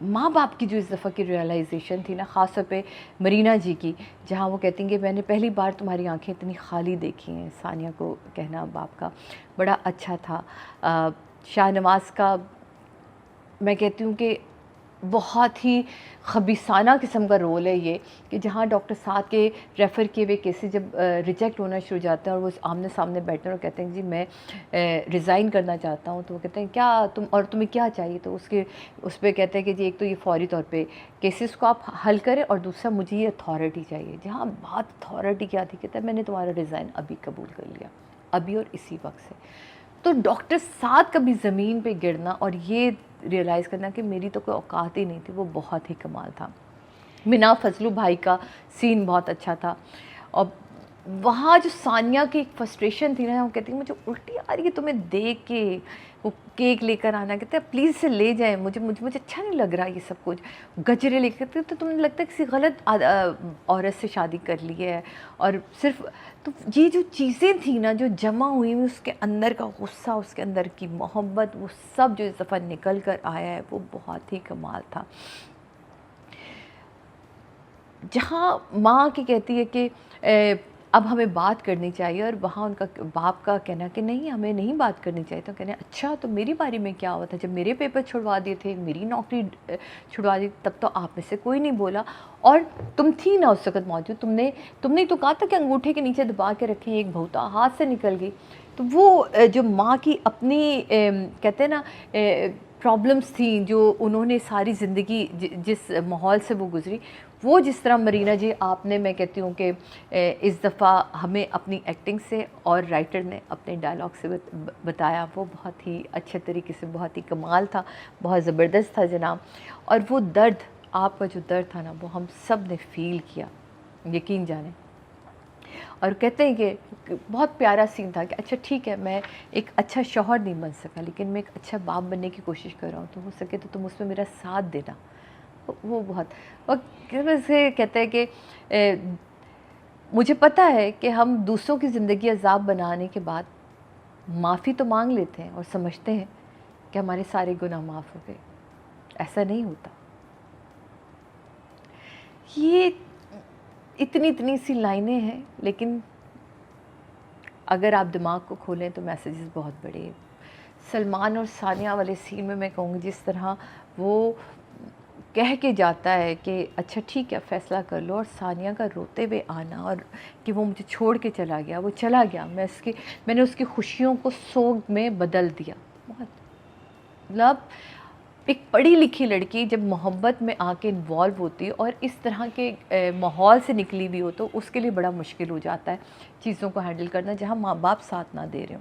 माँ बाप की जो इस दफ़ा की रियलाइजेशन थी ना, ख़ास तौर पे मरीना जी की, जहाँ वो कहती हैं कि मैंने पहली बार तुम्हारी आंखें इतनी खाली देखी हैं। सानिया को कहना बाप का बड़ा अच्छा था। शाहनवाज़ का मैं कहती हूँ कि बहुत ही खबीसाना किस्म का रोल है ये, कि जहाँ डॉक्टर साथ के रेफ़र किए हुए केसेस जब रिजेक्ट होना शुरू हो जाते हैं और वो आमने सामने बैठते हैं और कहते हैं जी मैं रिज़ाइन करना चाहता हूँ, तो वो कहते हैं क्या तुम्हें क्या चाहिए, तो उस पर कहते हैं कि जी एक तो ये फौरी तौर पे केसेस को आप हल करें और दूसरा मुझे ये अथॉरिटी चाहिए। जहाँ बात अथॉरिटी की आती, कहता है मैंने तुम्हारा रिज़ाइन अभी कबूल कर लिया, अभी और इसी वक्त से। तो डॉक्टर साथ कभी ज़मीन पे गिरना और ये रियलाइज़ करना कि मेरी तो कोई औकात ही नहीं थी, वो बहुत ही कमाल था। मिना फजलू भाई का सीन बहुत अच्छा था। और वहाँ जो सानिया की एक फ्रस्ट्रेशन थी ना, वो कहती मुझे उल्टी आ रही है तुम्हें देख के, वो केक लेकर आना, कहते हैं प्लीज़ से ले जाए, मुझे अच्छा नहीं लग रहा ये सब कुछ, गजरे लेकर, तो तुम्हें लगता है किसी गलत औरत से शादी कर ली है। और सिर्फ तो ये जो चीज़ें थी ना जो जमा हुई हुई, उसके अंदर का गुस्सा, उसके अंदर की मोहब्बत, वो सब जो इस दफ़ा निकल कर आया है वो बहुत ही कमाल था। जहाँ माँ की कहती है कि अब हमें बात करनी चाहिए, और वहाँ उनका बाप का कहना कि नहीं हमें नहीं बात करनी चाहिए, तो कहना अच्छा तो मेरी बारी में क्या हुआ था, जब मेरे पेपर छुड़वा दिए थे, मेरी नौकरी छुड़वा दी, तब तो आप में से कोई नहीं बोला, और तुम थी ना उस वक्त मौजूद, तुमने तो कहा था कि अंगूठे के नीचे दबा के रखें, एक बहुता हाथ से निकल गई। तो वो जो माँ की अपनी कहते हैं ना प्रॉब्लम्स थी, जो उन्होंने सारी ज़िंदगी जिस माहौल से वो गुजरी, वो जिस तरह मरीना जी आपने, मैं कहती हूँ कि इस दफ़ा हमें अपनी एक्टिंग से और राइटर ने अपने डायलॉग से बताया, वो बहुत ही अच्छे तरीके से, बहुत ही कमाल था, बहुत ज़बरदस्त था जनाब। और वो दर्द, आपका जो दर्द था ना, वो हम सब ने फ़ील किया, यकीन जाने। और कहते हैं कि बहुत प्यारा सीन था कि अच्छा ठीक है मैं एक अच्छा शौहर नहीं बन सका, लेकिन मैं एक अच्छा बाप बनने की कोशिश कर रहा हूँ, तो हो सके तो तुम उसमें मेरा साथ देना। वो बहुत, और से कहते हैं कि मुझे पता है कि हम दूसरों की ज़िंदगी अजाब बनाने के बाद माफ़ी तो मांग लेते हैं और समझते हैं कि हमारे सारे गुनाह माफ़ हो गए। ऐसा नहीं होता। ये इतनी सी लाइनें हैं, लेकिन अगर आप दिमाग को खोलें तो मैसेजेस बहुत बड़े हैं। सलमान और सानिया वाले सीन में मैं कहूँगी, जिस तरह वो कह के जाता है कि अच्छा ठीक है फ़ैसला कर लो, और सानिया का रोते हुए आना, और कि वो मुझे छोड़ के चला गया, वो चला गया, मैंने उसकी खुशियों को सोग में बदल दिया। बहुत मतलब एक पढ़ी लिखी लड़की जब मोहब्बत में आके इन्वॉल्व होती है और इस तरह के माहौल से निकली भी हो, तो उसके लिए बड़ा मुश्किल हो जाता है चीज़ों को हैंडल करना, जहाँ माँ बाप साथ ना दे रहे हो।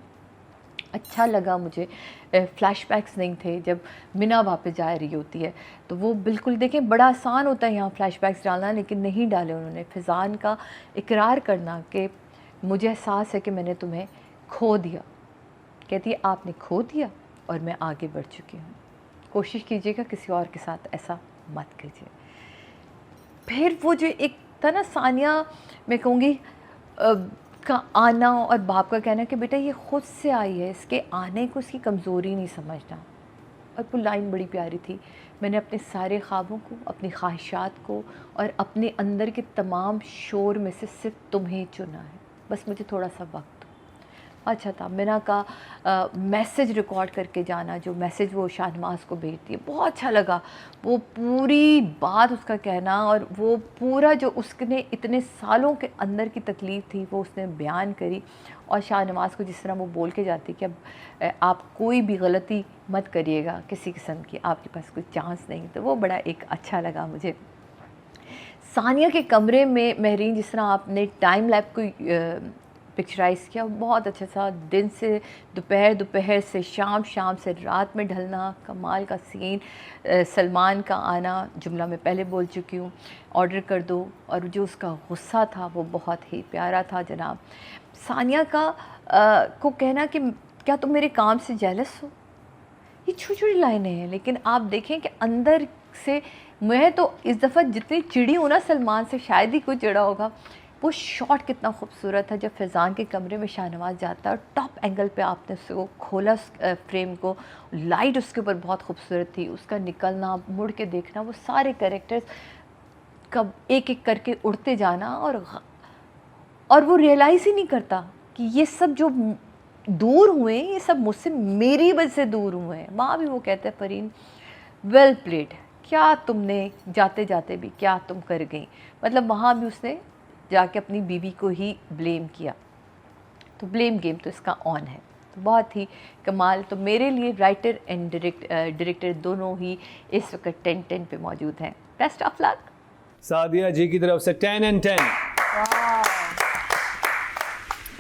अच्छा लगा मुझे, फ्लैशबैक्स नहीं थे जब मिना वापस जा रही होती है, तो वो बिल्कुल देखें बड़ा आसान होता है यहाँ फ्लैशबैक्स डालना, लेकिन नहीं डाले उन्होंने। फ़िज़ान का इकरार करना कि मुझे एहसास है कि मैंने तुम्हें खो दिया, कहती है आपने खो दिया और मैं आगे बढ़ चुकी हूँ, कोशिश कीजिएगा किसी और के साथ ऐसा मत कीजिए। फिर वो जो एक था ना सानिया, मैं कहूँगी का आना और बाप का कहना कि बेटा ये ख़ुद से आई है, इसके आने को इसकी कमज़ोरी नहीं समझना। और वो लाइन बड़ी प्यारी थी, मैंने अपने सारे ख्वाबों को, अपनी ख्वाहिशात को और अपने अंदर के तमाम शोर में से सिर्फ तुम्हें चुना है, बस मुझे थोड़ा सा वक्त। अच्छा था मिना का मैसेज रिकॉर्ड करके जाना, जो मैसेज वो शाहनवाज़ को भेजती है, बहुत अच्छा लगा। वो पूरी बात उसका कहना और वो पूरा जो उसने इतने सालों के अंदर की तकलीफ़ थी वो उसने बयान करी, और शाहनवाज़ को जिस तरह वो बोल के जाती कि अब आप कोई भी गलती मत करिएगा किसी किस्म की, आपके पास कोई चांस नहीं, तो वो बड़ा एक अच्छा लगा मुझे। सानिया के कमरे में महरीन, जिस तरह आपने टाइम लैप को पिक्चराइज़ किया, बहुत अच्छा सा, दिन से दोपहर, दोपहर से शाम, शाम से रात में ढलना, कमाल का सीन। सलमान का आना, जुमला मैं पहले बोल चुकी हूँ, ऑर्डर कर दो, और जो उसका गुस्सा था वो बहुत ही प्यारा था जनाब। सानिया का को कहना कि क्या तुम मेरे काम से जेलस हो, ये छोटी छोटी लाइनें हैं, लेकिन आप देखें कि अंदर से, मैं तो इस दफ़ा जितनी चिड़ी हूँ ना सलमान से, शायद ही कोई चिड़ा होगा। वो शॉट कितना खूबसूरत है जब फ़ैज़ान के कमरे में शाहनवाज़ जाता है और टॉप एंगल पे आपने उसको खोला फ्रेम को, लाइट उसके ऊपर बहुत खूबसूरत थी, उसका निकलना, मुड़ के देखना, वो सारे कैरेक्टर्स कब एक एक करके उड़ते जाना, और वो रियलाइज़ ही नहीं करता कि ये सब जो दूर हुए ये सब मुझसे, मेरी वजह से दूर हुए हैं। माँ भी वो कहते हैं फरीन वेल प्लेड, क्या तुमने जाते जाते भी क्या तुम कर गई, मतलब वहाँ भी उसने जाके अपनी बीवी को ही ब्लेम किया। तो ब्लेम गेम तो इसका ऑन है, तो बहुत ही कमाल। तो मेरे लिए राइटर एंड डायरेक्टर दोनों ही इस वक्त 10-10 पे मौजूद हैं। Best of luck. Sadia ji की तरफ से 10 and 10।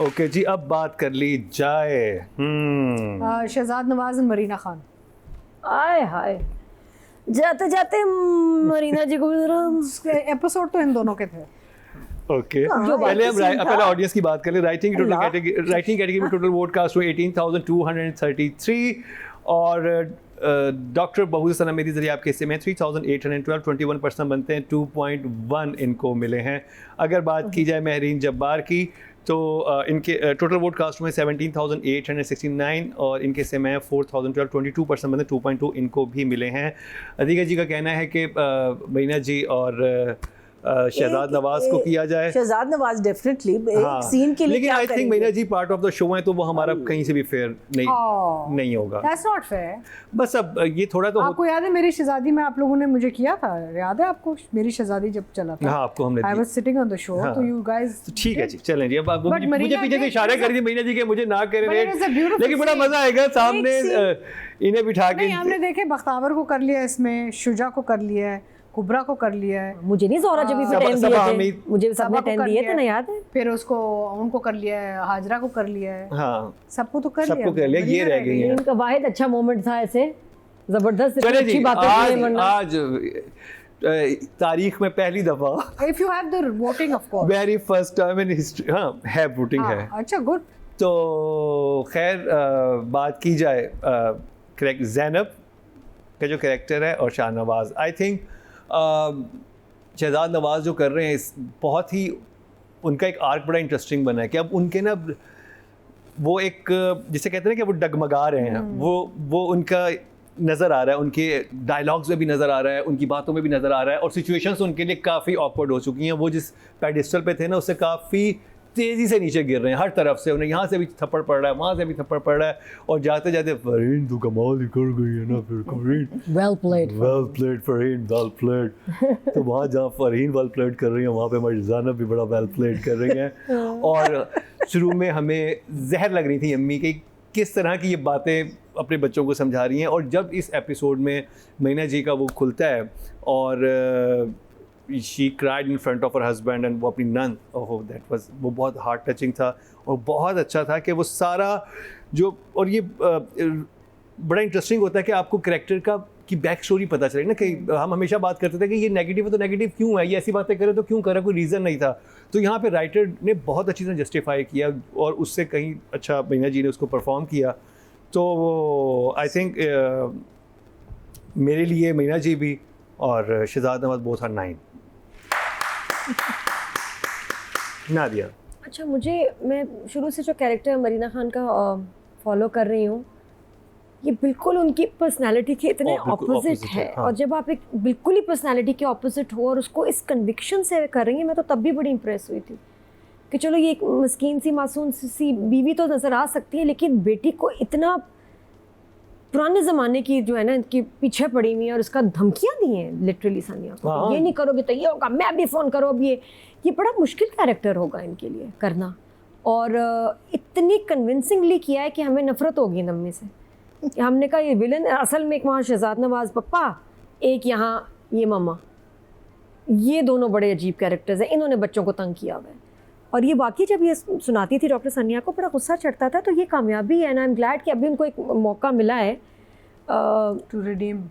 ओके जी, अब बात कर ली जाए। शहजाद नवाज और मरीना खान। आय हाय, जाते जाते मरीना जी को भी जरा एपिसोड तो इन दोनों के थे। ओके, पहले हम पहले ऑडियंस की बात कर ले। राइटिंग कैटेगरी में टोटल वोट कास्ट हुए 18,233 और डॉक्टर बहू सना मेरी जरिए आपके हिस्से में 3,812, 21% बनते हैं, 2.1 इनको मिले हैं। अगर बात की जाए महरीन जब्बार की तो इनके टोटल वोट कास्ट में 17,869 और इनके हिस्से में 4,012, 22% बनते, 2.2 इनको भी मिले हैं। अदीगा जी का कहना है कि मरीना जी और शहजाद नवाज को किया जाए। शहजाद नवाज डेफिनेटली एक सीन के लिए, लेकिन I think Marina ji part of the show है तो वो हमारा कहीं से भी फेयर नहीं होगा। That's not fair। बस अब ये थोड़ा तो आपको याद है मेरी शहजादी में आप लोगों ने मुझे किया था, याद है आपको मेरी शहजादी जब चला था? हाँ, आपको हमने I was sitting on the show, तो you guys ठीक है जी, चलें जी। अब But मुझे Marina पीछे से इशारे कर दी मरीना जी के मुझे ना करें, But it was a beautiful लेकिन बड़ा scene। मजा आएगा सामने इन्हें बिठा के। नहीं, हमने देखे बख्तावर को कर लिया, इसमें शुजा को कर लिया है, कुबरा को कर लिया है, मुझे नहीं जोहरा जब भी 10 दिए थे, मुझे सबने 10 दिए थे ना, याद है? फिर उसको उनको कर लिया है, हाजरा को कर लिया है, हाँ, सबको तो कर सबको कर लिया, ये रह गई है। इनका वाहिद अच्छा मोमेंट था ऐसे, जबरदस्त चले अच्छी जी, बातें हुई वरना आज तारीख में पहली दफा If you have the voting of course। Very first time in history, हाँ है, वोटिंग है। अच्छा, गुड। तो खैर बात की जाए करेक्ट ज़ैनब का जो कैरेक्टर है और शाहनवाज, आई थिंक शहजाद नवाज जो कर रहे हैं बहुत ही उनका एक आर्क बड़ा इंटरेस्टिंग बना है कि अब उनके ना वो एक जिसे कहते हैं कि वो डगमगा रहे हैं, वो उनका नज़र आ रहा है, उनके डायलॉग्स में भी नज़र आ रहा है, उनकी बातों में भी नज़र आ रहा है और सिचुएशंस उनके लिए काफ़ी ऑकवर्ड हो चुकी हैं। वो जिस पेडिस्टल पे थे ना उससे काफ़ी तेज़ी से नीचे गिर रहे हैं हर तरफ से, उन्हें यहाँ से भी थप्पड़ पड़ रहा है, वहाँ से भी थप्पड़ पड़ रहा है और जाते जाते फरहीन तू कमाल ही कर गई है ना, फिर Farheen well played Farheen well played. तो वहाँ जहाँ फरहीन वेल प्लेड कर रही है वहाँ पे हमारी ज़ैनब भी बड़ा वेल प्लेड कर रही हैं। और शुरू में हमें जहर लग रही थी अम्मी कि किस तरह की ये बातें अपने बच्चों को समझा रही हैं और जब इस एपिसोड में मरीना जी का वो खुलता है और she cried in front of her husband and वो अपनी नन, ओह दैट वाज, वो बहुत हार्ट टचिंग था और बहुत अच्छा था कि वो सारा जो, और ये बड़ा इंटरेस्टिंग होता है कि आपको कैरेक्टर का की बैक स्टोरी पता चले ना, कि हम हमेशा बात करते थे कि ये नेगेटिव है तो नेगेटिव क्यों है, ये ऐसी बातें करे तो क्यों करे, कोई रीज़न नहीं था। तो यहाँ पे राइटर ने बहुत अच्छी तरह जस्टिफाई किया और उससे कहीं अच्छा मरीना जी ने उसको परफॉर्म किया। तो आई थिंक मेरे लिए मरीना जी भी और शहजाद नवाज बोथ आर 9। नादिया। अच्छा, मैं शुरू से जो कैरेक्टर मरीना खान का फॉलो कर रही हूँ, ये बिल्कुल उनकी पर्सनालिटी के इतने ऑपोजिट है। हाँ। और जब आप एक बिल्कुल ही पर्सनालिटी के ऑपोजिट हो और उसको इस कन्विक्शन से कर रही हैं, मैं तो तब भी बड़ी इंप्रेस हुई थी कि चलो ये एक मस्कीन सी मासूम सी बीवी तो नज़र आ सकती है, लेकिन बेटी को इतना पुराने ज़माने की जो है ना इनके पीछे पड़ी हुई है और उसका धमकियाँ दी हैं लिटरली सानिया को, हाँ। ये नहीं करोगे तो ये होगा, मैं भी फ़ोन करो। अब ये बड़ा मुश्किल कैरेक्टर होगा इनके लिए करना और इतनी कन्विंसिंगली किया है कि हमें नफ़रत होगी इन अम्मी से। हमने कहा ये विलन असल में एक वहाँ शहजाद नवाज पप्पा, एक यहाँ ये मम्मा, ये दोनों बड़े अजीब कैरेक्टर्स हैं, इन्होंने बच्चों को तंग किया हुआ है। और ये बाकी जब ये सुनाती थी डॉक्टर सनिया को बड़ा गुस्सा चढ़ता था, तो ये कामयाबी है ना, आई एम ग्लैड कि अभी उनको एक मौका मिला है to redeem.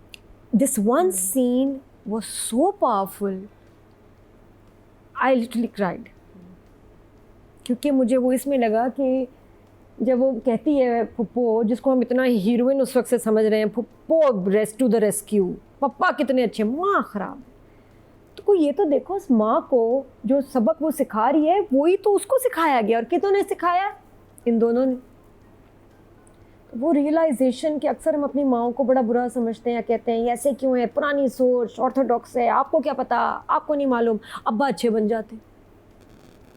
This one scene was so powerful, I literally cried, क्योंकि मुझे वो इसमें लगा कि जब वो कहती है फुप्पो, जिसको हम इतना हीरोइन उस वक्त से समझ रहे हैं, फुप्पो रेस्ट टू द रेस्क्यू, पप्पा कितने अच्छे, माँ ख़राब। तो ये तो देखो उस माँ को जो सबक वो सिखा रही है वही तो उसको सिखाया गया, और कितनों सिखाया, इन दोनों ने। तो वो रियलाइजेशन कि अक्सर हम अपनी माँओं को बड़ा बुरा समझते हैं, कहते हैं ऐसे क्यों है, पुरानी सोच, ऑर्थोडॉक्स है, आपको क्या पता, आपको नहीं मालूम। अब्बा अच्छे बन जाते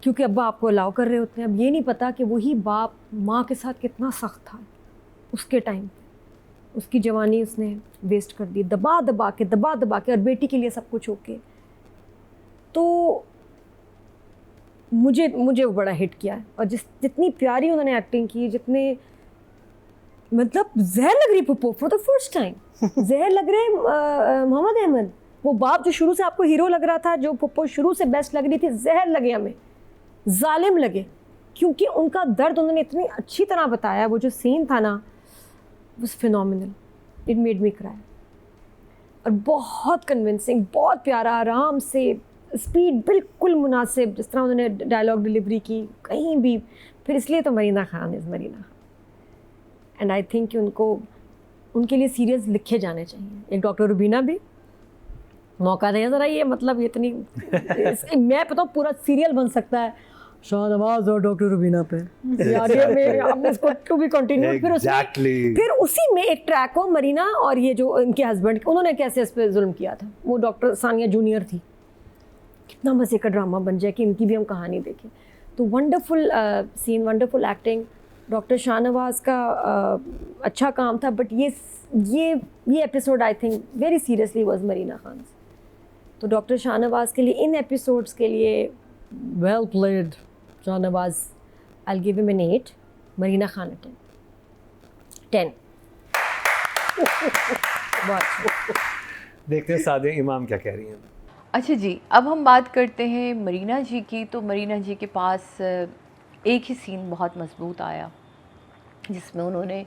क्योंकि अब्बा आपको अलाउ कर रहे होते हैं। अब ये नहीं पता कि वही बाप माँ के साथ कितना सख्त था उसके टाइम। उसकी जवानी उसने वेस्ट कर दी, दबा दबा के, और बेटी के लिए सब कुछ होके। तो मुझे वो बड़ा हिट किया है। और जितनी प्यारी उन्होंने एक्टिंग की, जितने मतलब जहर लग रही पुप्पो फॉर द फर्स्ट टाइम, जहर लग रहे मोहम्मद अहमद, वो बाप जो शुरू से आपको हीरो लग रहा था, जो पुप्पो शुरू से बेस्ट लग रही थी, जहर लगे हमें, जालिम लगे, क्योंकि उनका दर्द उन्होंने इतनी अच्छी तरह बताया। वो जो सीन था ना, was phenomenal, it made me cry। और बहुत कन्विंसिंग, बहुत प्यारा, आराम से, स्पीड बिल्कुल मुनासिब, जिस तरह उन्होंने डायलॉग डिलीवरी की कहीं भी। फिर इसलिए तो Marina Khan is Marina Khan. And I think कि उनके लिए सीरियल्स लिखे जाने चाहिए। एक डॉक्टर रुबीना भी मौका दें ज़रा, ये मतलब इतनी मैं पता हूँ पूरा सीरियल बन सकता है शाहनवाज और डॉक्टर रुबीना पे। यार ये मैं अब इसको टू बी कंटिन्यूड। फिर उसी में एक ट्रैक हो मरीना और ये जो इनके हस्बैंड, उन्होंने कैसे इस पर जुल्म किया था। वो डॉक्टर सानिया जूनियर थी, कितना मज़े का ड्रामा बन जाए कि इनकी भी हम कहानी देखें। तो wonderful scene, wonderful acting. Doctor Shahnawaz का अच्छा काम था, बट ये episode I think very seriously was Marina Khan. तो डॉक्टर शाहनवाज के लिए, इन एपिसोड्स के लिए, well played Shahnawaz. I give him an 8, Marina Khan a 10। देखते हैं सादे इमाम क्या कह रही हैं। अच्छा जी, अब हम बात करते हैं मरीना जी की। तो मरीना जी के पास एक ही सीन बहुत मजबूत आया, जिसमें उन्होंने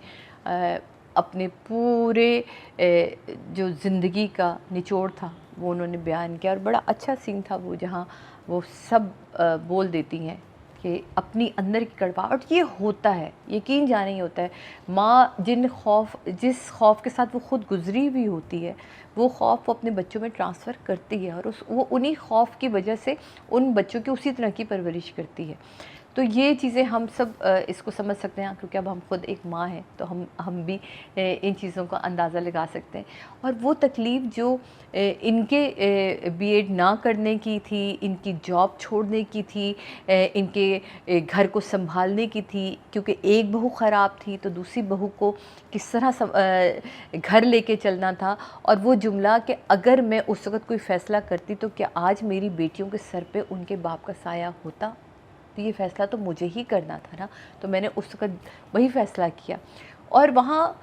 अपने पूरे जो ज़िंदगी का निचोड़ था वो उन्होंने बयान किया। और बड़ा अच्छा सीन था वो, जहाँ वो सब बोल देती हैं कि अपनी अंदर की कड़वाहट। ये होता है, यकीन जाने ही होता है। माँ जिस खौफ के साथ वो ख़ुद गुजरी हुई होती है, वो खौफ वो अपने बच्चों में ट्रांसफ़र करती है, और वो उन्हीं खौफ की वजह से उन बच्चों की उसी तरह की परवरिश करती है। तो ये चीज़ें हम सब इसको समझ सकते हैं, क्योंकि अब हम खुद एक माँ हैं, तो हम भी इन चीज़ों का अंदाज़ा लगा सकते हैं। और वो तकलीफ़ जो इनके बीएड ना करने की थी, इनकी जॉब छोड़ने की थी, इनके घर को संभालने की थी, क्योंकि एक बहू ख़राब थी तो दूसरी बहू को किस तरह घर लेके चलना था। और वो जुमला कि अगर मैं उस वक़्त कोई फ़ैसला करती तो क्या आज मेरी बेटियों के सर पे उनके बाप का साया होता। तो ये फ़ैसला तो मुझे ही करना था ना, तो मैंने उस वक़्त वही फ़ैसला किया। और वहाँ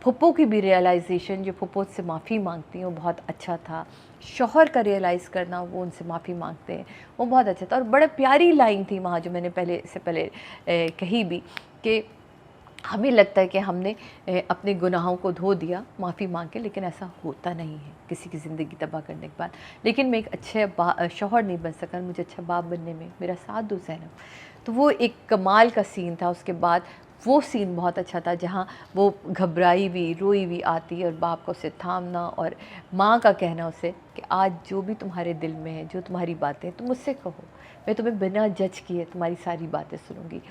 फुप्पो की भी रियलाइजेशन, जो फुप्पो से माफ़ी मांगती हैं, वो बहुत अच्छा था। शौहर का रियलाइज़ करना, वो उनसे माफ़ी मांगते हैं, वो बहुत अच्छा था। और बड़ा प्यारी लाइन थी वहाँ, जो मैंने पहले कही भी, कि हमें लगता है कि हमने अपने गुनाहों को धो दिया माफ़ी मांग के, लेकिन ऐसा होता नहीं है किसी की ज़िंदगी तबाह करने के बाद। लेकिन मैं एक अच्छे शौहर नहीं बन सका, मुझे अच्छा बाप बनने में मेरा साथ दो ज़ैनब। तो वो एक कमाल का सीन था। उसके बाद वो सीन बहुत अच्छा था, जहाँ वो घबराई हुई, रोई हुई आती है और बाप को उसे थामना, और माँ का कहना उसे कि आज जो भी तुम्हारे दिल में है, जो तुम्हारी बातें, तुम मुझसे कहो, मैं तुम्हें बिना जज किए तुम्हारी सारी बातें सुनूंगी।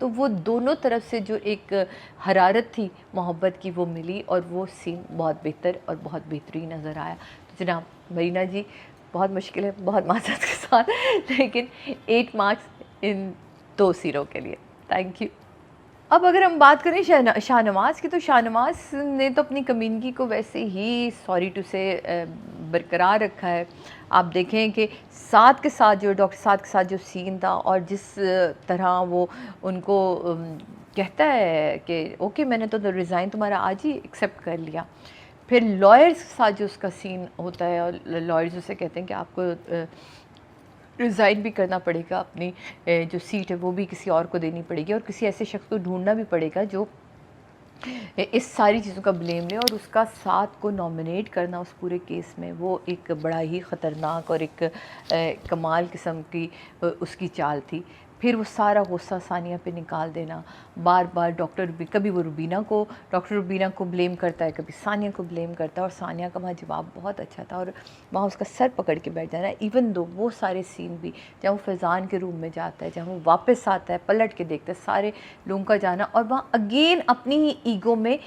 तो वो दोनों तरफ से जो एक हरारत थी मोहब्बत की, वो मिली, और वो सीन बहुत बेहतर और बहुत बेहतरीन नज़र आया। तो जनाब मरीना जी, बहुत मुश्किल है, बहुत माजरत के साथ, लेकिन 8 मार्क्स इन 2 सीरों के लिए। Thank you. अब अगर हम बात करें शाहनवाज़ की, तो शाहनवाज़ ने तो अपनी कमीनगी को वैसे ही सॉरी टू से बरकरार रखा है। आप देखें कि साथ के साथ जो डॉक्टर साथ के साथ जो सीन था, और जिस तरह वो उनको कहता है कि ओके मैंने तो रिज़ाइन तुम्हारा आज ही एक्सेप्ट कर लिया। फिर लॉयर्स के साथ जो उसका सीन होता है, और लॉयर्स उसे कहते हैं कि आपको रिज़ाइन भी करना पड़ेगा, अपनी जो सीट है वो भी किसी और को देनी पड़ेगी, और किसी ऐसे शख्स को ढूंढना भी पड़ेगा जो इस सारी चीज़ों का ब्लेम ले, और उसका साथ को नॉमिनेट करना उस पूरे केस में, वो एक बड़ा ही ख़तरनाक और एक कमाल किस्म की उसकी चाल थी। फिर वो सारा गुस्सा सानिया पे निकाल देना, बार बार कभी वो डॉक्टर रुबीना को ब्लेम करता है, कभी सानिया को ब्लेम करता है, और सानिया का वहाँ जवाब बहुत अच्छा था, और वहाँ उसका सर पकड़ के बैठ जाना। इवन दो वो सारे सीन भी, जहाँ वो फैज़ान के रूम में जाता है, जहाँ वो वापस आता है, पलट के देखता है, सारे लोगों का जाना, और वहाँ अगेन अपनी ही ईगो में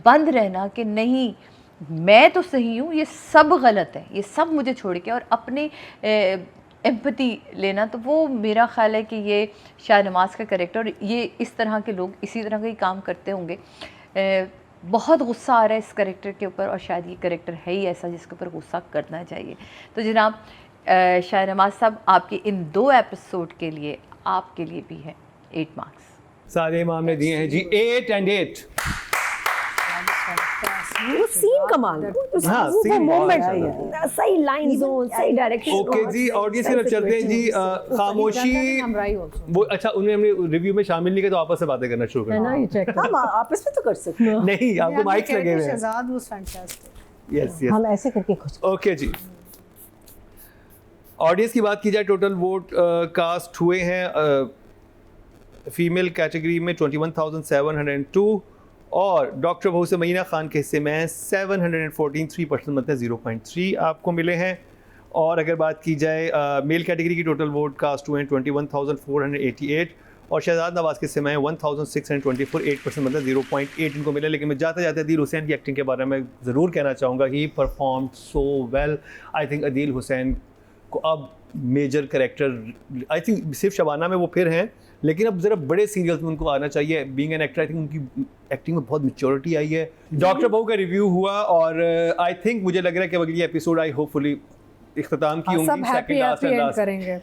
बंद रहना कि नहीं मैं तो सही हूँ, ये सब गलत है, ये सब मुझे छोड़ के, और अपने एम्पैथी लेना। तो वो मेरा ख़्याल है कि ये शाहनवाज़ का कैरेक्टर, और ये इस तरह के लोग इसी तरह का ही काम करते होंगे। बहुत गुस्सा आ रहा है इस करेक्टर के ऊपर, और शायद ये करेक्टर है ही ऐसा जिसके ऊपर गुस्सा करना चाहिए। तो जनाब शायर नवाज साहब, आपके इन 2 एपिसोड के लिए आपके लिए भी है 8 मार्क्स। सारे इमाम ने दिए हैं जी 8 and 8। वो सीन कमाल, हाँ, वो scene बहुत मोमेंट, अच्छा सही लाइन जोन, सही डायरेक्शन। ओके जी, ऑडियंस की तरफ चलते हैं जी। खामोशी, वो अच्छा उन्हें हमने रिव्यू में शामिल नहीं किया, तो आपस में बातें करना शुरू है कर। ना, ये चेक हम आपस में तो कर सकते हैं। नहीं, आपको माइक लगे हुए हैं। Shahzad was fantastic. Yes yes. हम ऐसे करके खुश। ओके जी, ऑडियंस की बात की जाए, टोटल वोट कास्ट हुए हैं फीमेल कैटेगरी में 21,702 और डॉक्टर बहू से महीना खान के हिस्से में 714, 3% मतलब 0.3 आपको मिले हैं। और अगर बात की जाए मेल कैटेगरी की, टोटल वोट कास्ट हुए हैं 21,488 और शहजाद नवाज के हिस्से में 1,624, 8% मतलब 0.8 इनको मिले। लेकिन मैं जाते जाते अदील हुसैन की एक्टिंग के बारे में ज़रूर कहना चाहूँगा, he perform so well. I think Adeel Hussain को अब मेजर कैरेक्टर, आई थिंक सिर्फ शबाना में वो फिर हैं, लेकिन अब ज़रा बड़े सीरियल्स में उनको आना चाहिए। Being an actor, I think उनकी एक्टिंग में बहुत मैच्योरिटी आई है। डॉक्टर बहू का रिव्यू हुआ और आई थिंक मुझे लग रहा है कि अगली एपिसोड आई होपफुली इख्तिताम की सब होंगी, happy second last and and last. करेंगे।